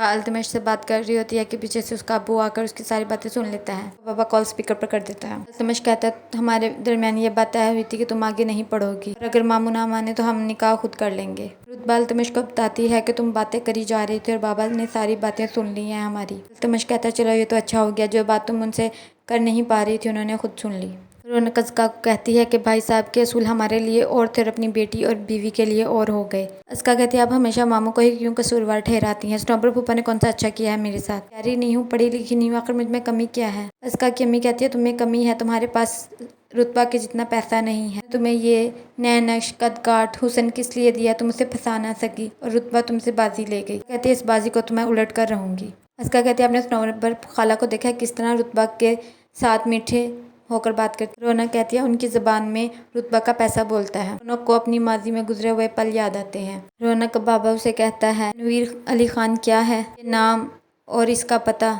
अल्तमश से बात कर रही होती है कि पीछे से उसका अब्बू आकर उसकी सारी बातें सुन लेता है। बाबा कॉल स्पीकर पर कर देता है। अल्तमश कहता है हमारे दरमियान ये बात तय हुई थी कि तुम आगे नहीं पढ़ोगी और अगर मामू ना माने तो हम निकाह खुद कर लेंगे। रुतबा अल्तमश को बताती है कि तुम बातें करी जा रही थी और बाबा ने सारी बातें सुन ली हैं हमारी। अल्तमश कहता है चलो ये तो अच्छा हो गया, जो बात तुम उनसे कर नहीं पा रही थी उन्होंने खुद सुन ली। रौनक अस्का को कहती है कि भाई साहब के असूल हमारे लिए और थे और अपनी बेटी और बीवी के लिए और हो गए। अस्का कहती है आप हमेशा मामू को ही क्यों कसूरवार ठहराती हैं? स्नोबर फूफा ने कौन सा अच्छा किया है मेरे साथ? प्यारी नहीं हूँ, पढ़ी लिखी नहीं हूँ, आखिर मुझ में कमी क्या है? अस्का की अम्मी कहती है तुम्हें कमी है, तुम्हारे पास रुतबा के जितना पैसा नहीं है। तुम्हें ये नया नक्श कद काट हुसन किस लिए दिया? तुम उसे फंसा ना सकी और रुतबा तुमसे बाजी ले गई। कहती है इस बाजी को तो मैं उलट कर रहूंगी। अस्का कहती है आपने स्नोबर खाला को देखा है किस तरह रुतबा के साथ मीठे होकर बात करती। रौनक कहती है उनकी ज़बान में रुतबा का पैसा बोलता है। रौनक को अपनी माजी में गुजरे हुए पल याद आते हैं। रौनक बाबा उसे कहता है नवीर अली खान क्या है? ये नाम और इसका पता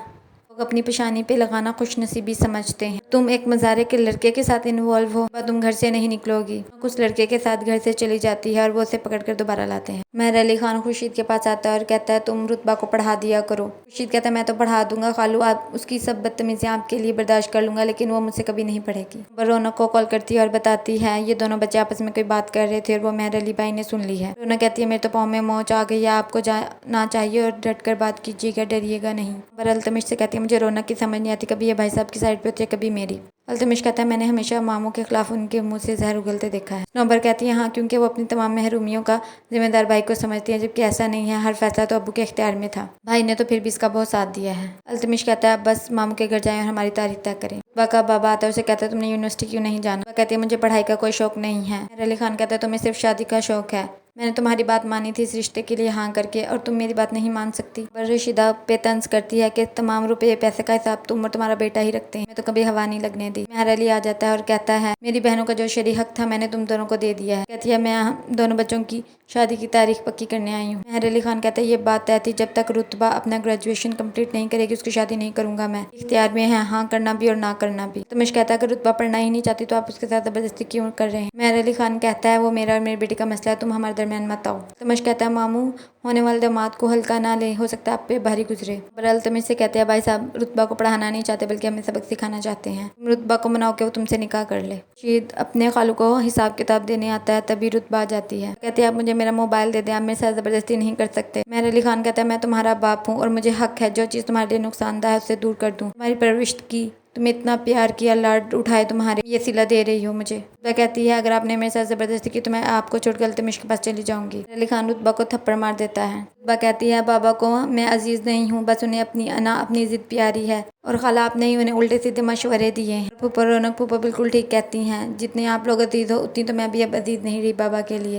लोग अपनी पेशानी पे लगाना खुशनसीबी समझते हैं। तुम एक मज़ारे के लड़के के साथ इन्वॉल्व हो, तुम घर से नहीं निकलोगी। उस लड़के के साथ घर से चली जाती है और वो उसे पकड़कर दोबारा लाते हैं। मेहर अली खान खुर्शीद के पास आता है और कहता है तुम रुतबा को पढ़ा दिया करो। खुर्शीद कहता है मैं तो पढ़ा दूंगा खालू, आप उसकी सब बदतमीज़ियाँ आपके लिए बर्दाश्त कर लूंगा, लेकिन वो मुझसे कभी नहीं पढ़ेगी। रौनक को कॉल करती है और बताती है ये दोनों बच्चे आपस में कोई बात कर रहे थे और वो मेहर अली भाई ने सुन ली है। रौनक कहती है मेरे तो पाँव में मोच आ गई है, आपको जाना चाहिए और डट कर बात कीजिएगा, डरिएगा नहीं। अल्तमश से कहती है मुझे रौनक की समझ नहीं आती, कभी ये भाई साहब की साइड पे होती है कभी मेरी। अल्तमश कहता है मैंने हमेशा मामू के खिलाफ उनके मुंह से जहर उगलते देखा है। नौबर कहती है हाँ, क्योंकि वो अपनी तमाम महरूमियों का जिम्मेदार भाई को समझती है, जबकि ऐसा नहीं है, हर फैसला तो अब्बू के इख्तियार में था। भाई ने तो फिर भी इसका बहुत साथ दिया है। अल्तमश कहता है बस मामू के घर जाएं और हमारी तारीख तय करें। वाका बाबा आता है, उसे कहता है तुमने यूनिवर्सिटी क्यों नहीं जाना? वह कहती है मुझे पढ़ाई का कोई शौक नहीं है। मेहर अली खान कहता है तुम्हें सिर्फ शादी का शौक है। मैंने तुम्हारी बात मानी थी इस रिश्ते के लिए हाँ करके, और तुम मेरी बात नहीं मान सकती। पर रशीदा पे तंज करती है कि तमाम रुपये पैसे का हिसाब तुम और तुम्हारा बेटा ही रखते हैं, मैं तो कभी हवा नहीं लगने दी। मेहर अली आ जाता है और कहता है मेरी बहनों का जो शरी हक था मैंने तुम दोनों को दे दिया है। कहती है मैं दोनों बच्चों की शादी की तारीख पक्की करने आई हूँ। मेहर अली खान कहता है ये बात तय थी, जब तक रुतबा अपना ग्रेजुएशन कंप्लीट नहीं करेगी उसकी शादी नहीं करूंगा मैं। इख्तियार में है हाँ करना भी और ना करना भी। तुमिश कहता है अगर रुतबा पढ़ना ही नहीं चाहती तो आप उसके साथ जबरदस्ती क्यों कर रहे हैं? मेहर अली खान कहता है वो मेरा और मेरी बेटी का मसला है, तुम हमारे दरमियान मत आओ। तुमिश कहता है मामू होने वाले दामाद को हल्का ना ले, हो सकता है आप पे भारी गुजरे। बरल तुमिश से कहते हैं भाई साहब रुतबा को पढ़ाना नहीं चाहते बल्कि हमें सबक सिखाना चाहते हैं। रुतबा को मनाओ कि वो तुमसे निकाह कर ले। शीद अपने खालू को हिसाब किताब देने आता है, तभी रुतबा आ जाती है। कहती है आप मुझे मेरा मोबाइल दे दें, आप मेरे साथ जबरदस्ती नहीं कर सकते। मेहर अली खान कहता है मैं तुम्हारा बाप हूँ और मुझे हक है जो चीज़ तुम्हारे लिए नुकसानदायक है उससे दूर कर दूँ। तुम्हारी परवरिश की, तुम्हें इतना प्यार किया, लाड उठाए तुम्हारे, ये सिला दे रही हो मुझे। रुतबा कहती है अगर आपने मेरे साथ जबरदस्ती की तो मैं आपको छोड़कर अल्तमश के पास चली जाऊंगी। मेहर अली खान रुतबा को थप्पड़ मार देता है। रुतबा कहती है बाबा को मैं अजीज नहीं हूँ, बस उन्हें अपनी अना अपनी जिद प्यारी है, और खाला आपने ही उन्हें उल्टे सीधे मशवरे दिए हैं। फूफा रौनक फूफा बिल्कुल ठीक कहती हैं, जितने आप लोग अजीज हो उतनी तो मैं भी अब अजीज नहीं रही बाबा के लिए।